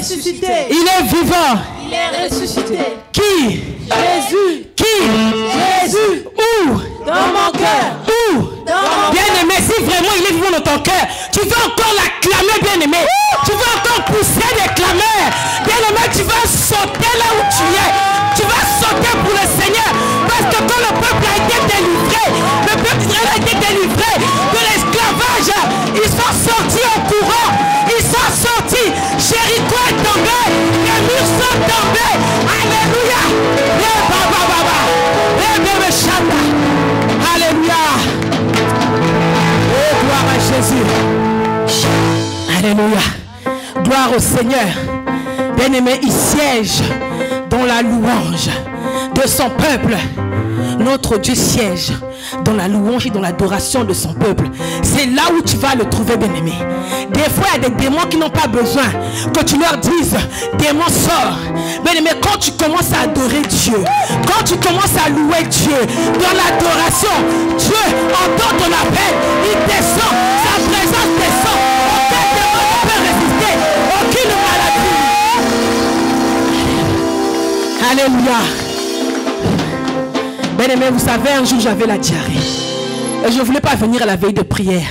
ressuscité. Il est vivant. Il est ressuscité. Qui? Jésus. Qui? Jésus. Où? Dans mon cœur. Où? Dans mon Bien-aimé, si vraiment il est vivant dans ton cœur, tu veux encore l'acclamer, bien-aimé. Tu veux encore pousser des clameurs. Bien-aimé, tu vas sauter là où tu es. Tu vas sauter pour le Seigneur. Parce que quand le peuple a été délivré, le peuple d'Israël a été délivré de l'esclavage, ils sont sortis au courant. Ils sont sortis. Jéricho est tombé. Les murs sont tombés. Alléluia. Alléluia. Oh, gloire à Jésus. Alléluia. Gloire au Seigneur. Bien-aimé, il siège dans la louange de son peuple. Notre Dieu siège dans la louange et dans l'adoration de son peuple. C'est là où tu vas le trouver, bien-aimé. Des fois, il y a des démons qui n'ont pas besoin que tu leur dises, démon sort. Bien-aimé, quand tu commences à adorer Dieu, quand tu commences à louer Dieu, dans l'adoration, Dieu entend ton appel, il descend, sa présence descend. Aucun démon ne peut résister, aucune maladie. Alléluia. Bien-aimé, vous savez, un jour j'avais la diarrhée. Et je ne voulais pas venir à la veille de prière.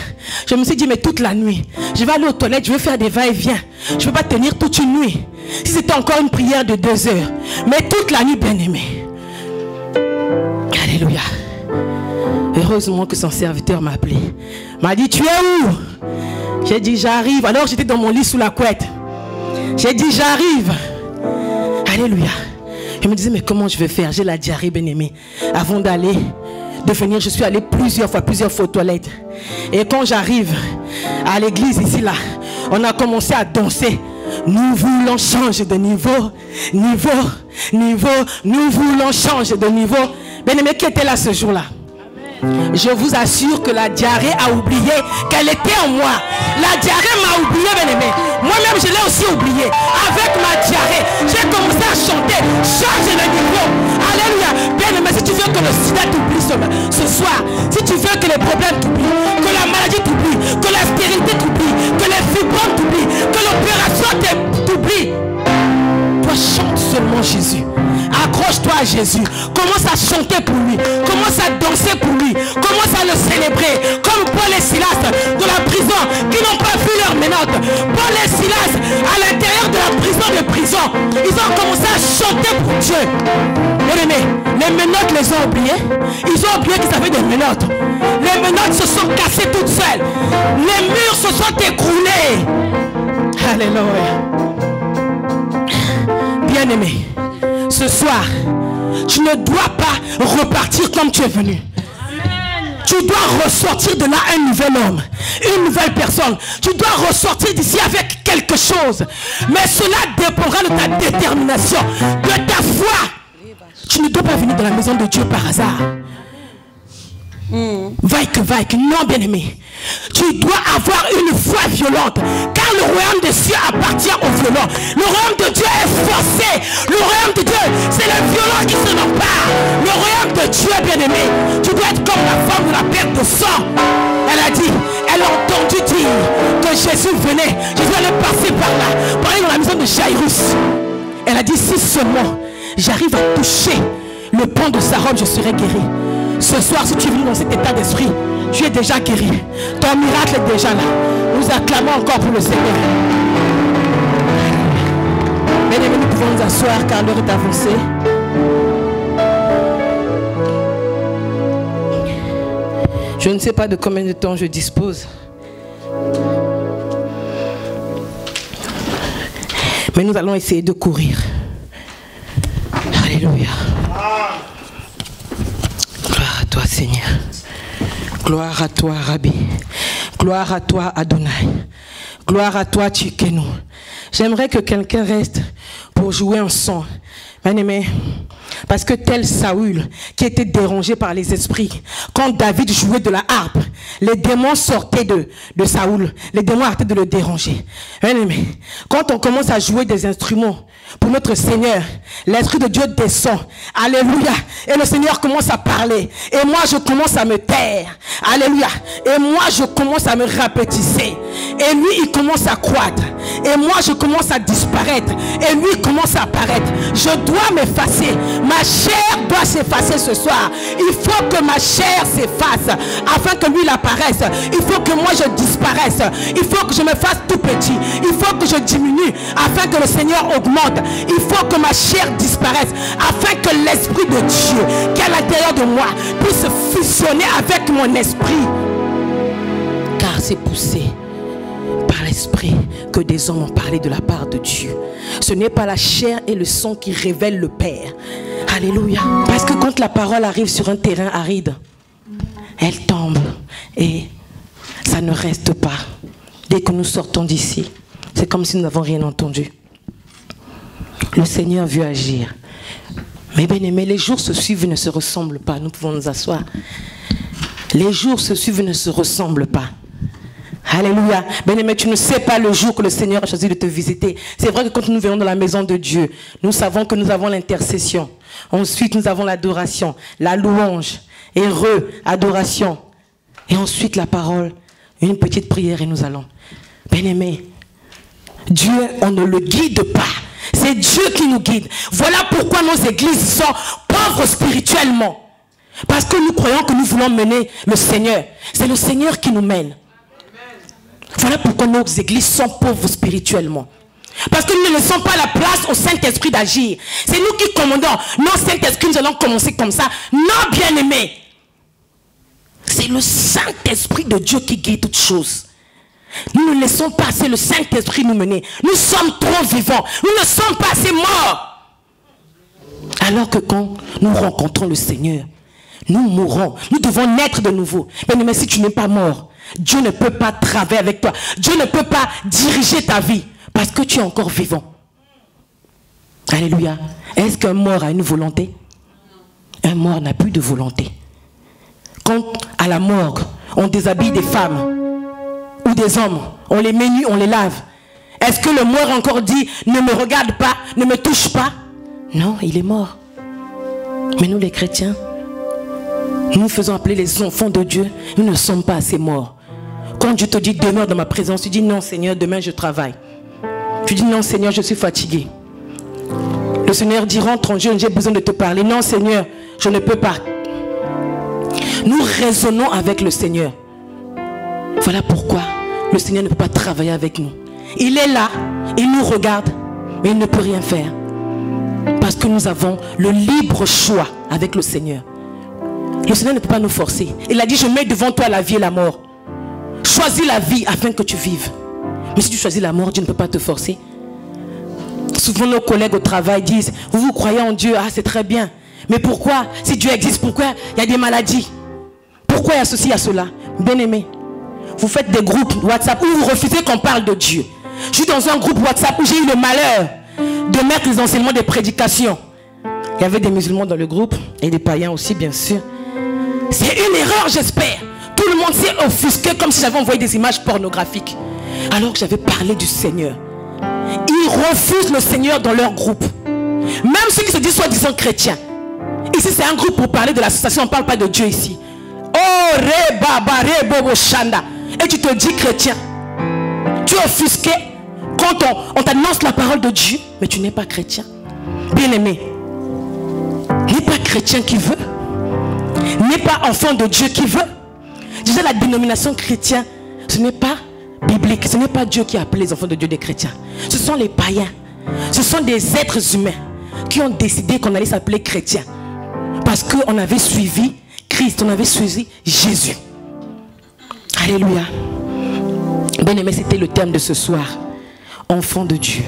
Je me suis dit, mais toute la nuit, je vais aller aux toilettes, je vais faire des va-et-vient. Je ne peux pas tenir toute une nuit. Si c'était encore une prière de 2 heures. Mais toute la nuit, bien-aimé. Alléluia. Heureusement que son serviteur m'a appelé. M'a dit, tu es où? J'ai dit, j'arrive. Alors j'étais dans mon lit sous la couette. J'ai dit, j'arrive. Alléluia. Je me disais, mais comment je vais faire? J'ai la diarrhée, bien-aimé. Avant d'aller, de venir, je suis allé plusieurs fois aux toilettes. Et quand j'arrive à l'église ici, là, on a commencé à danser. Nous voulons changer de niveau. Nous voulons changer de niveau. Bien-aimé, qui était là ce jour-là? Je vous assure que la diarrhée a oublié qu'elle était en moi. La diarrhée m'a oublié, bien-aimé. Moi-même, je l'ai aussi oublié. Avec ma diarrhée, j'ai commencé à chanter. Change de niveau. Alléluia. Bien-aimé, si tu veux que le sida t'oublie ce soir, si tu veux que les problèmes t'oublient, que la maladie t'oublie, que la stérilité t'oublie, que les fibromes t'oublient, que l'opération t'oublie, toi chante seulement Jésus. Accroche-toi à Jésus. Commence à chanter pour lui. Commence à danser pour lui. Commence à le célébrer. Comme Paul et Silas de la prison qui n'ont pas vu leur menottes. Paul et Silas à l'intérieur de la prison. Ils ont commencé à chanter pour Dieu. Bien-aimés, les menottes les ont oubliées. Ils ont oublié qu'ils avaient des menottes. Les menottes se sont cassées toutes seules. Les murs se sont écroulés. Alléluia. Bien-aimé, ce soir, tu ne dois pas repartir comme tu es venu. Amen. Tu dois ressortir de là un nouvel homme, une nouvelle personne. Tu dois ressortir d'ici avec quelque chose. Mais cela dépendra de ta détermination, de ta foi. Tu ne dois pas venir dans la maison de Dieu par hasard. Vaille que, non, bien-aimé. Tu dois avoir une foi violente, car le royaume des cieux appartient aux violents. Le royaume de Dieu est forcé. Le royaume de Dieu, c'est le violent qui se l'empare. Le royaume de Dieu, bien-aimé, tu dois être comme la femme de la perte de sang. Elle a dit, elle a entendu dire que Jésus venait. Jésus allait passer par là, pour aller dans la maison de Jairus. Elle a dit, si seulement j'arrive à toucher le pan de sa robe, je serai guéri. Ce soir, si tu es venu dans cet état d'esprit, tu es déjà guéri. Ton miracle est déjà là. Nous acclamons encore pour le Seigneur. Bien-aimés, nous pouvons nous asseoir car l'heure est avancée. Je ne sais pas de combien de temps je dispose. Mais nous allons essayer de courir. Alléluia. Gloire à toi, Seigneur. Gloire à toi, Rabbi. Gloire à toi, Adonai. Gloire à toi, Tchikeno. J'aimerais que quelqu'un reste pour jouer un son. Bien-aimé, parce que tel Saül, qui était dérangé par les esprits, quand David jouait de la harpe, les démons sortaient de Saül. Les démons arrêtaient de le déranger. Bien-aimé, quand on commence à jouer des instruments pour notre Seigneur, l'Esprit de Dieu descend. Alléluia. Et le Seigneur commence à parler. Et moi, je commence à me taire. Alléluia. Et moi, je commence à me rapetisser. Et lui, il commence à croître. Et moi, je commence à disparaître. Et lui commence à apparaître. Je dois m'effacer. Ma chair doit s'effacer ce soir. Il faut que ma chair s'efface afin que lui il apparaisse. Il faut que moi je disparaisse. Il faut que je me fasse tout petit. Il faut que je diminue afin que le Seigneur augmente. Il faut que ma chair disparaisse afin que l'Esprit de Dieu qui est à l'intérieur de moi puisse fusionner avec mon esprit. Car c'est poussé par l'Esprit que des hommes ont parlé de la part de Dieu. Ce n'est pas la chair et le sang qui révèlent le Père. Alléluia. Parce que quand la parole arrive sur un terrain aride, elle tombe et ça ne reste pas. Dès que nous sortons d'ici, c'est comme si nous n'avons rien entendu. Le Seigneur veut agir. Mais bien aimé, les jours se suivent et ne se ressemblent pas. Nous pouvons nous asseoir. Les jours se suivent et ne se ressemblent pas. Alléluia. Bien-aimé, tu ne sais pas le jour que le Seigneur a choisi de te visiter. C'est vrai que quand nous venons dans la maison de Dieu, nous savons que nous avons l'intercession. Ensuite, nous avons l'adoration, la louange, heureux, adoration. Et ensuite, la parole, une petite prière et nous allons. Bien-aimé, Dieu, on ne le guide pas. C'est Dieu qui nous guide. Voilà pourquoi nos églises sont pauvres spirituellement. Parce que nous croyons que nous voulons mener le Seigneur. C'est le Seigneur qui nous mène. Voilà pourquoi nos églises sont pauvres spirituellement. Parce que nous ne laissons pas la place au Saint-Esprit d'agir. C'est nous qui commandons. Non, Saint-Esprit, nous allons commencer comme ça. Non, bien-aimé. C'est le Saint-Esprit de Dieu qui guide toutes choses. Nous ne laissons pas assez le Saint-Esprit nous mener. Nous sommes trop vivants. Nous ne sommes pas assez morts. Alors que quand nous rencontrons le Seigneur, nous mourrons. Nous devons naître de nouveau. Mais si tu n'es pas mort, Dieu ne peut pas travailler avec toi. Dieu ne peut pas diriger ta vie parce que tu es encore vivant. Alléluia. Est-ce qu'un mort a une volonté? Un mort n'a plus de volonté. Quand à la morgue, on déshabille des femmes ou des hommes, on les met nus, on les lave. Est-ce que le mort encore dit ne me regarde pas, ne me touche pas? Non, il est mort. Mais nous les chrétiens, nous nous faisons appeler les enfants de Dieu. Nous ne sommes pas assez morts. Quand Dieu te dit demeure dans ma présence, tu dis non Seigneur, demain je travaille. Tu dis non Seigneur, je suis fatigué. Le Seigneur dit rentre en jeu, j'ai besoin de te parler. Non Seigneur, je ne peux pas. Nous raisonnons avec le Seigneur. Voilà pourquoi le Seigneur ne peut pas travailler avec nous. Il est là, il nous regarde, mais il ne peut rien faire. Parce que nous avons le libre choix avec le Seigneur. Le Seigneur ne peut pas nous forcer. Il a dit, je mets devant toi la vie et la mort. Choisis la vie afin que tu vives. Mais si tu choisis la mort, Dieu ne peut pas te forcer. Souvent nos collègues au travail disent, vous croyez en Dieu, ah c'est très bien. Mais pourquoi, si Dieu existe, pourquoi il y a des maladies? Pourquoi il y a ceci, il y a cela? Bien aimé, vous faites des groupes WhatsApp où vous refusez qu'on parle de Dieu. Je suis dans un groupe WhatsApp où j'ai eu le malheur de mettre les enseignements des prédications. Il y avait des musulmans dans le groupe et des païens aussi bien sûr. C'est une erreur j'espère. Tout le monde s'est offusqué comme si j'avais envoyé des images pornographiques. Alors que j'avais parlé du Seigneur. Ils refusent le Seigneur dans leur groupe. Même ceux qui se disent soi-disant chrétiens. Ici c'est un groupe pour parler de l'association, on ne parle pas de Dieu ici. Oh re baba re bobo shanda. Et tu te dis chrétien. Tu es offusqué quand on t'annonce la parole de Dieu, mais tu n'es pas chrétien. Bien-aimé, n'est pas chrétien qui veut, n'est pas enfant de Dieu qui veut. Déjà la dénomination chrétien, ce n'est pas biblique, ce n'est pas Dieu qui a appelé les enfants de Dieu des chrétiens. Ce sont les païens, ce sont des êtres humains qui ont décidé qu'on allait s'appeler chrétien. Parce qu'on avait suivi Christ, on avait suivi Jésus. Alléluia. Bien-aimé, c'était le thème de ce soir. Enfant de Dieu.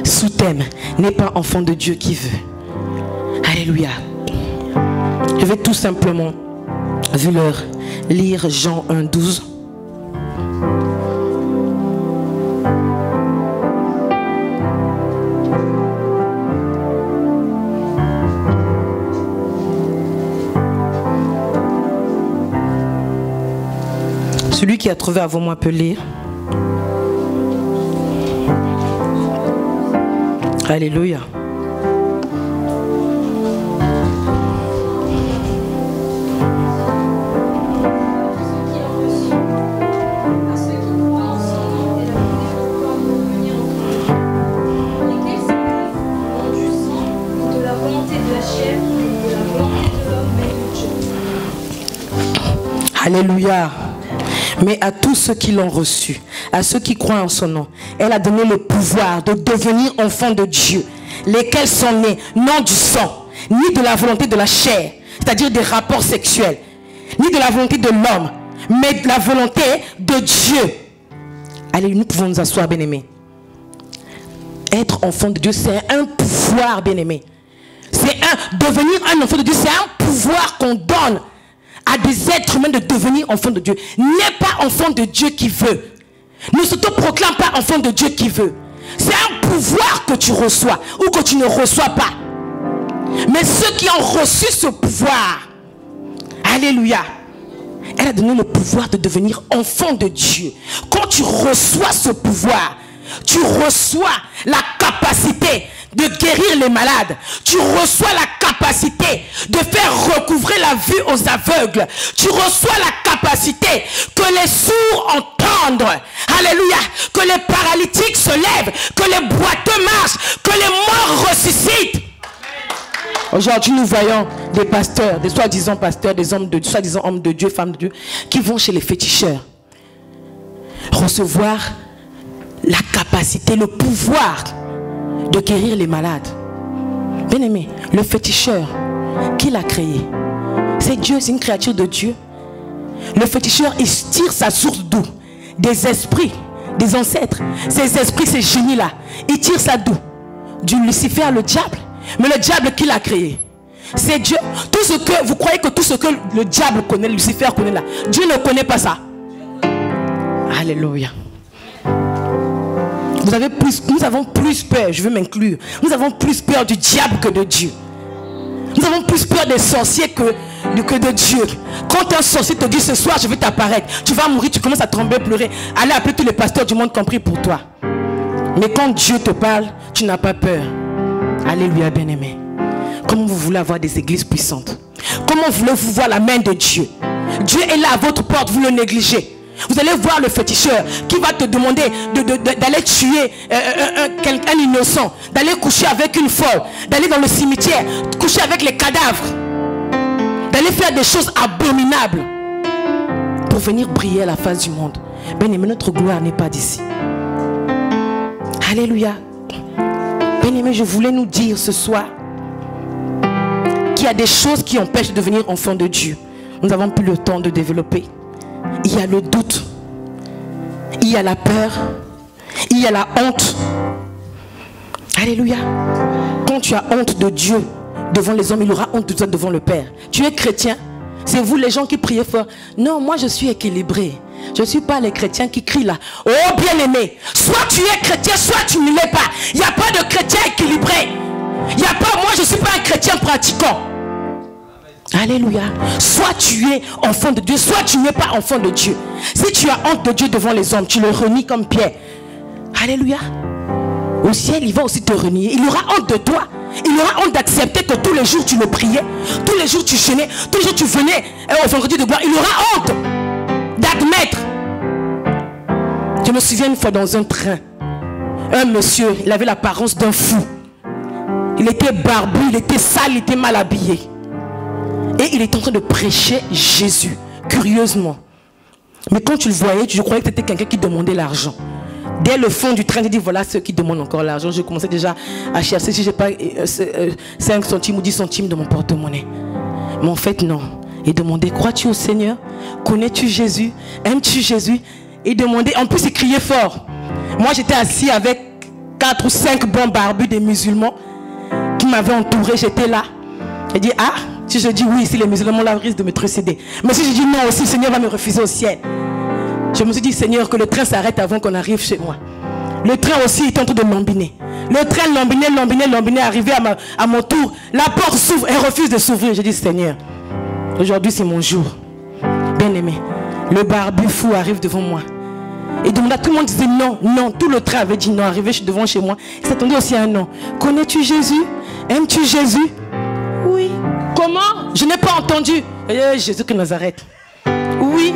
Sous-thème, n'est pas enfant de Dieu qui veut. Alléluia. Je vais tout simplement, vu l'heure, lire Jean 1,12. Celui qui a trouvé avant moi peut lire. Alléluia. Alléluia. Mais à tous ceux qui l'ont reçu, à ceux qui croient en son nom, elle a donné le pouvoir de devenir enfants de Dieu, lesquels sont nés non du sang, ni de la volonté de la chair, c'est-à-dire des rapports sexuels, ni de la volonté de l'homme, mais de la volonté de Dieu. Allez, nous pouvons nous asseoir, bien-aimés. Être enfant de Dieu, c'est un pouvoir, bien-aimé. Devenir un enfant de Dieu, c'est un pouvoir qu'on donne à des êtres humains de devenir enfant de Dieu. N'est pas enfant de Dieu qui veut. Ne s'auto-proclame pas enfant de Dieu qui veut. C'est un pouvoir que tu reçois ou que tu ne reçois pas. Mais ceux qui ont reçu ce pouvoir, alléluia, elle a donné le pouvoir de devenir enfant de Dieu. Quand tu reçois ce pouvoir, tu reçois la capacité de guérir les malades. Tu reçois la capacité de faire recouvrer la vue aux aveugles. Tu reçois la capacité que les sourds entendent. Alléluia. Que les paralytiques se lèvent. Que les boiteux marchent. Que les morts ressuscitent. Aujourd'hui, nous voyons des pasteurs, des soi-disant pasteurs, des hommes de soi-disant hommes de Dieu, femmes de Dieu, qui vont chez les féticheurs recevoir la capacité, le pouvoir de guérir les malades. Bien aimé, le féticheur, qui l'a créé? C'est Dieu, c'est une créature de Dieu. Le féticheur, il tire sa source d'où? Des esprits, des ancêtres. Ces esprits, ces génies-là, il tire ça d'où? Du Lucifer, le diable. Mais le diable qui l'a créé, c'est Dieu. Tout ce que vous croyez que tout ce que le diable connaît, Lucifer connaît là, Dieu ne connaît pas ça. Alléluia. Nous avons plus peur, je veux m'inclure. Nous avons plus peur du diable que de Dieu. Nous avons plus peur des sorciers que de Dieu. Quand un sorcier te dit ce soir je vais t'apparaître, tu vas mourir, tu commences à trembler, pleurer. Allez appeler tous les pasteurs du monde compris pour toi. Mais quand Dieu te parle, tu n'as pas peur. Alléluia, bien-aimé. Comment vous voulez avoir des églises puissantes? Comment voulez-vous voir la main de Dieu? Dieu est là à votre porte, vous le négligez. Vous allez voir le féticheur qui va te demander d'aller tuer un innocent, d'aller coucher avec une folle, d'aller dans le cimetière, coucher avec les cadavres, d'aller faire des choses abominables pour venir briller à la face du monde. Bien-aimé, notre gloire n'est pas d'ici. Alléluia. Bien-aimé, je voulais nous dire ce soir qu'il y a des choses qui empêchent de devenir enfant de Dieu. Nous n'avons plus le temps de développer. Il y a le doute, il y a la peur, il y a la honte. Alléluia. Quand tu as honte de Dieu devant les hommes, il aura honte de toi devant le Père. Tu es chrétien, c'est vous les gens qui priez fort. Non, moi je suis équilibré. Je ne suis pas les chrétiens qui crient là. Oh bien-aimé, soit tu es chrétien, soit tu ne l'es pas. Il n'y a pas de chrétien équilibré. Il n'y a pas, moi je ne suis pas un chrétien pratiquant. Alléluia. Soit tu es enfant de Dieu, soit tu n'es pas enfant de Dieu. Si tu as honte de Dieu devant les hommes, tu le renies comme Pierre. Alléluia. Au ciel, il va aussi te renier. Il aura honte de toi. Il aura honte d'accepter que tous les jours tu le priais, tous les jours tu jeûnais, tous les jours tu venais au vendredi de gloire. Il aura honte d'admettre. Je me souviens une fois dans un train, un monsieur, il avait l'apparence d'un fou. Il était barbu, il était sale, il était mal habillé. Et il était en train de prêcher Jésus, curieusement. Mais quand tu le voyais, je croyais que c'était quelqu'un qui demandait l'argent. Dès le fond du train, j'ai dit voilà ceux qui demandent encore l'argent. Je commençais déjà à chercher si je n'ai pas 5 centimes ou 10 centimes de mon porte-monnaie. Mais en fait, non. Il demandait, crois-tu au Seigneur? Connais-tu Jésus? Aimes-tu Jésus? Il demandait, en plus il criait fort. Moi j'étais assis avec 4 ou 5 bons barbus des musulmans qui m'avaient entouré, j'étais là. J'ai dit, ah, si je dis oui, si les musulmans là risquent de me trucider. Mais si je dis non aussi, le Seigneur va me refuser au ciel. Je me suis dit, Seigneur, que le train s'arrête avant qu'on arrive chez moi. Le train aussi est en train de lambiner. Le train lambinait, arrivé à mon tour. La porte s'ouvre, elle refuse de s'ouvrir. J'ai dit, Seigneur, aujourd'hui c'est mon jour. Bien aimé, le barbu fou arrive devant moi. Et donc là, tout le monde disait non, non. Tout le train avait dit non. Arrivé devant chez moi, il s'attendait aussi à un non. Connais-tu Jésus? Aimes-tu Jésus? Oui. Comment? Je n'ai pas entendu. Jésus de Nazareth. Oui.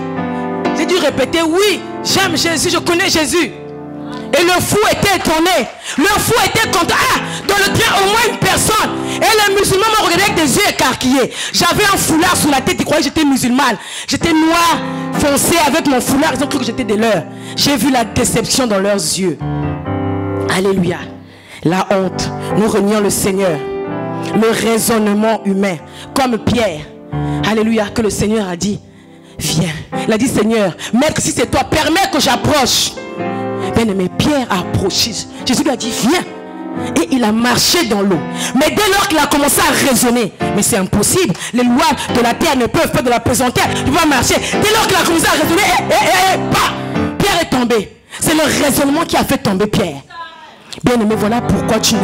J'ai dû répéter, oui, j'aime Jésus, je connais Jésus. Et le fou était étonné. Le fou était content. Ah, dans le train, au moins une personne. Et les musulmans m'ont regardé avec des yeux écartés. écarquillée. J'avais un foulard sur la tête, ils croyaient que j'étais musulmane. J'étais noire, foncée avec mon foulard, ils ont cru que j'étais des leurs. J'ai vu la déception dans leurs yeux. Alléluia. La honte, nous renions le Seigneur. Le raisonnement humain, comme Pierre. Alléluia, que le Seigneur a dit, viens. Il a dit, Seigneur, maître, si c'est toi, permets que j'approche. Bien aimé, Pierre a approché. Jésus lui a dit, viens. Et il a marché dans l'eau. Mais dès lors qu'il a commencé à raisonner, mais c'est impossible, les lois de la terre ne peuvent pas de la pesanteur, tu vas marcher. Dès lors qu'il a commencé à raisonner, Pierre est tombé. C'est le raisonnement qui a fait tomber Pierre. Bien aimé, voilà pourquoi tu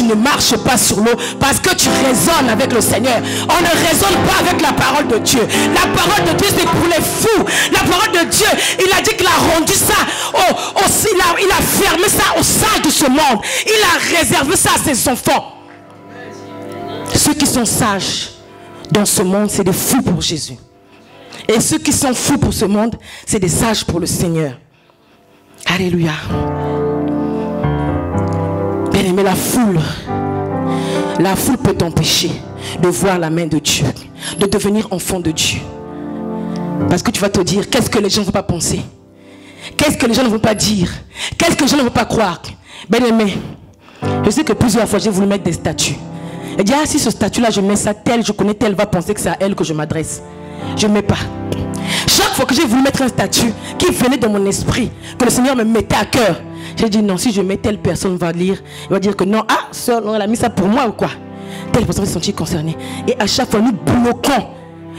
ne marches pas sur l'eau, parce que tu raisonnes avec le Seigneur. On ne raisonne pas avec la parole de Dieu. La parole de Dieu, c'est pour les fous. La parole de Dieu, il a dit qu'il a rendu ça il a fermé ça aux sages de ce monde. Il a réservé ça à ses enfants. Ceux qui sont sages dans ce monde, c'est des fous pour Jésus. Et ceux qui sont fous pour ce monde, c'est des sages pour le Seigneur. Alléluia. Bien aimé, la foule peut t'empêcher de voir la main de Dieu, de devenir enfant de Dieu. Parce que tu vas te dire, qu'est-ce que les gens ne vont pas penser? Qu'est-ce que les gens ne vont pas dire? Qu'est-ce que les gens ne vont pas croire? Bien aimé, je sais que plusieurs fois j'ai voulu mettre des statues. Et dire, ah, si ce statut-là, je mets ça tel, je connais tel, va penser que c'est à elle que je m'adresse. Je ne mets pas. Chaque fois que j'ai voulu mettre un statut qui venait dans mon esprit, que le Seigneur me mettait à cœur, j'ai dit non, si je mets telle personne va lire, il va dire que non, ah, sœur, elle a mis ça pour moi ou quoi? Telle personne s'est sentie concernée. Et à chaque fois, nous bloquons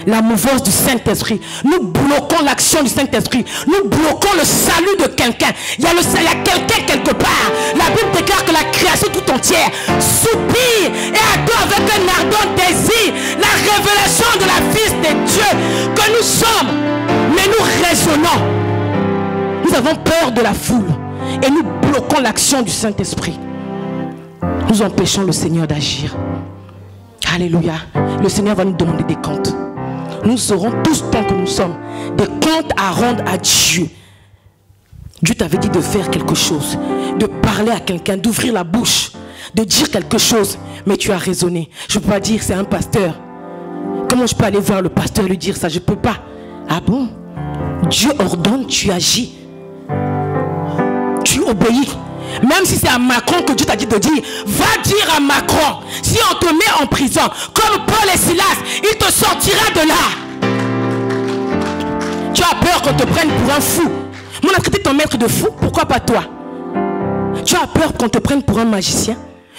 la mouvance du Saint-Esprit. Nous bloquons l'action du Saint-Esprit. Nous bloquons le salut de quelqu'un. Il y a quelqu'un quelque part. La Bible déclare que la création tout entière soupire et attend avec un ardent désir la révélation de la Fils de Dieu que nous sommes. Mais nous raisonnons. Nous avons peur de la foule. Et nous bloquons l'action du Saint-Esprit. Nous empêchons le Seigneur d'agir. Alléluia. Le Seigneur va nous demander des comptes. Nous aurons tous, tant que nous sommes, des comptes à rendre à Dieu. Dieu t'avait dit de faire quelque chose, de parler à quelqu'un, d'ouvrir la bouche, de dire quelque chose. Mais tu as raisonné. Je ne peux pas dire c'est un pasteur. Comment je peux aller voir le pasteur et lui dire ça? Je ne peux pas. Ah bon? Dieu ordonne, tu agis. Tu obéis. Même si c'est à Macron que Dieu t'a dit de dire, va dire à Macron, si on te met en prison, comme Paul et Silas, il te sortira de là. Tu as peur qu'on te prenne pour un fou. On a traité ton maître de fou, pourquoi pas toi? Tu as peur qu'on te prenne pour un magicien.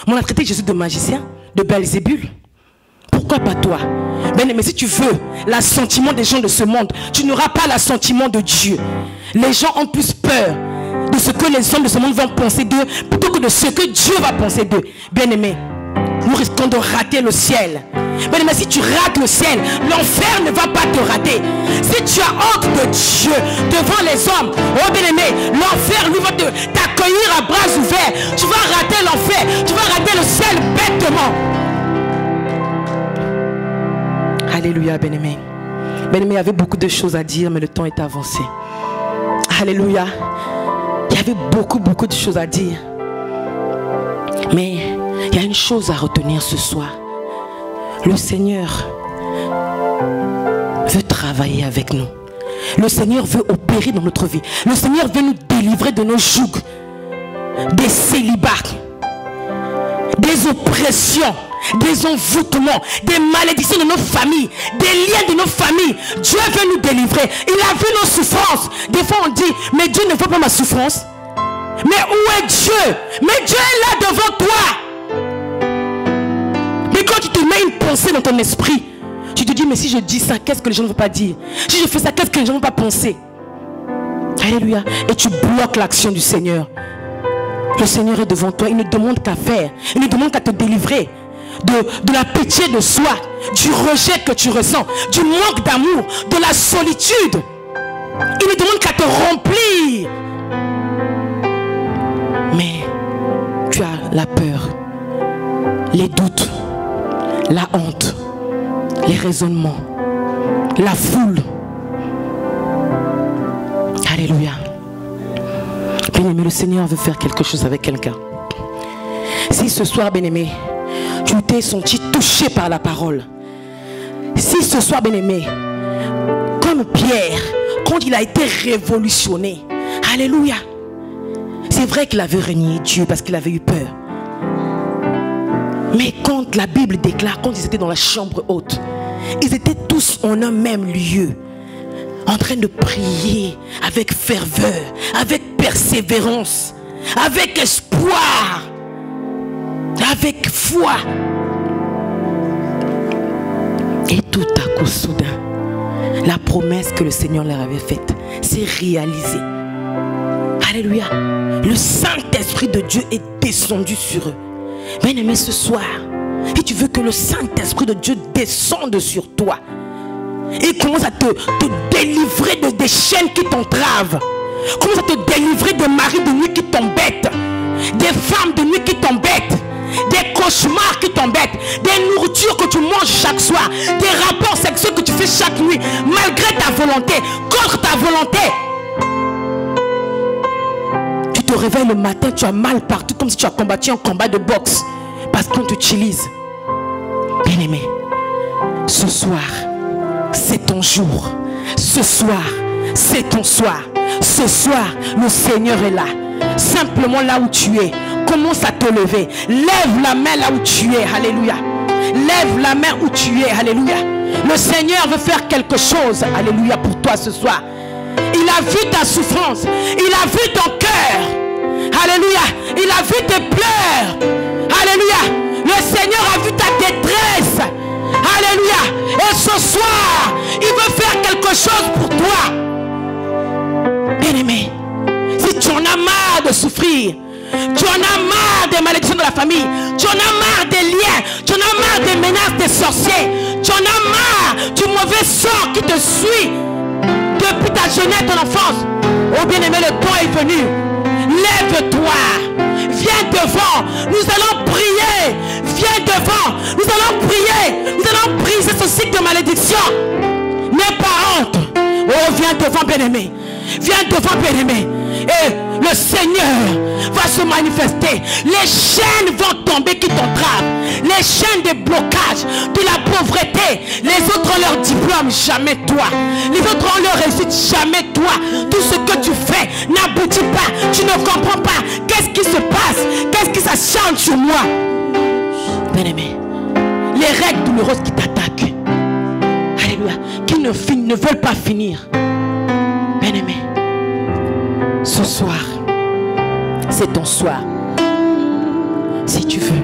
On a traité Jésus de magicien, de Belzébul. Pourquoi pas toi? Mais si tu veux l'assentiment des gens de ce monde, tu n'auras pas l'assentiment de Dieu. Les gens ont plus peur de ce que les hommes de ce monde vont penser d'eux plutôt que de ce que Dieu va penser d'eux. Bien-aimé, nous risquons de rater le ciel. Bien-aimé, si tu rates le ciel, l'enfer ne va pas te rater. Si tu as honte de Dieu devant les hommes, oh bien-aimé, l'enfer lui va t'accueillir à bras ouverts. Tu vas rater l'enfer, tu vas rater le ciel bêtement. Alléluia, bien-aimé. Bien-aimé, il y avait beaucoup de choses à dire, mais le temps est avancé. Alléluia. Il y avait beaucoup de choses à dire. Mais il y a une chose à retenir ce soir. Le Seigneur veut travailler avec nous. Le Seigneur veut opérer dans notre vie. Le Seigneur veut nous délivrer de nos jougs, des célibats, des oppressions, des envoûtements, des malédictions de nos familles, des liens de nos familles. Dieu veut nous délivrer. Il a vu nos souffrances. Des fois on dit, mais Dieu ne veut pas ma souffrance. Mais où est Dieu? Mais Dieu est là devant toi. Mais quand tu te mets une pensée dans ton esprit, tu te dis, mais si je dis ça, qu'est-ce que les gens ne vont pas dire? Si je fais ça, qu'est-ce que les gens ne vont pas penser? Alléluia. Et tu bloques l'action du Seigneur. Le Seigneur est devant toi. Il ne demande qu'à faire. Il ne demande qu'à te délivrer de la pitié de soi, du rejet que tu ressens, du manque d'amour, de la solitude. Il ne demande qu'à te remplir. Mais tu as la peur, les doutes, la honte, les raisonnements, la foule. Alléluia. Bien-aimé, le Seigneur veut faire quelque chose avec quelqu'un. Si ce soir, bien-aimé, tu t'es senti touché par la parole, Si ce soir, bien-aimé, comme Pierre, quand il a été révolutionné, alléluia, c'est vrai qu'il avait renié Dieu parce qu'il avait eu peur. Mais quand la Bible déclare, quand ils étaient dans la chambre haute, ils étaient tous en un même lieu, en train de prier avec ferveur, avec persévérance, avec espoir, avec foi. Et tout à coup, soudain, la promesse que le Seigneur leur avait faite s'est réalisée. Alléluia. Le Saint-Esprit de Dieu est descendu sur eux. Bien-aimé, ce soir, et tu veux que le Saint-Esprit de Dieu descende sur toi et commence à te délivrer des chaînes qui t'entravent. Commence à te délivrer des maris de nuit qui t'embêtent, des femmes de nuit qui t'embêtent, des cauchemars qui t'embêtent, des nourritures que tu manges chaque soir, des rapports sexuels que tu fais chaque nuit, malgré ta volonté, contre ta volonté. Tu te réveilles le matin, tu as mal partout, comme si tu as combattu un combat de boxe, parce qu'on t'utilise. Bien-aimé, ce soir, c'est ton jour. Ce soir, c'est ton soir. Ce soir, le Seigneur est là. Simplement là où tu es, commence à te lever. Lève la main là où tu es. Alléluia. Lève la main où tu es. Alléluia. Le Seigneur veut faire quelque chose. Alléluia, pour toi ce soir. Il a vu ta souffrance. Il a vu ton cœur. Alléluia. Il a vu tes pleurs. Alléluia. Le Seigneur a vu ta détresse. Alléluia. Et ce soir, il veut faire quelque chose pour toi. Bien-aimé, si tu en as marre de souffrir, tu en as marre des malédictions de la famille, tu en as marre des liens, tu en as marre des menaces des sorciers, tu en as marre du mauvais sort qui te suit depuis ta jeunesse, ton enfance. Oh bien-aimé, le temps est venu. Lève-toi, viens devant, nous allons prier. Viens devant, nous allons prier, nous allons briser ce cycle de malédiction. N'aie pas honte. Oh, viens devant, bien-aimé. Viens devant, bien-aimé. Et le Seigneur va se manifester. Les chaînes vont tomber qui t'entravent. Les chaînes de blocage, de la pauvreté. Les autres ont leur diplôme, jamais toi. Les autres ont leur réussite, jamais toi. Tout ce que tu fais n'aboutit pas. Tu ne comprends pas. Qu'est-ce qui se passe? Qu'est-ce qui s'achante sur moi? Bien-aimé, les règles douloureuses qui t'attaquent, alléluia, qui ne veulent pas finir. Bien-aimé, ce soir, c'est ton soir. Si tu veux,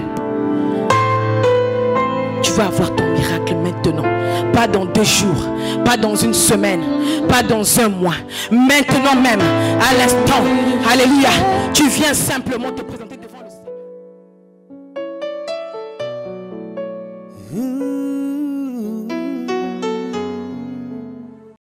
tu vas avoir ton miracle maintenant. Pas dans 2 jours, pas dans une semaine, pas dans un mois. Maintenant même, à l'instant, alléluia, tu viens simplement te présenter.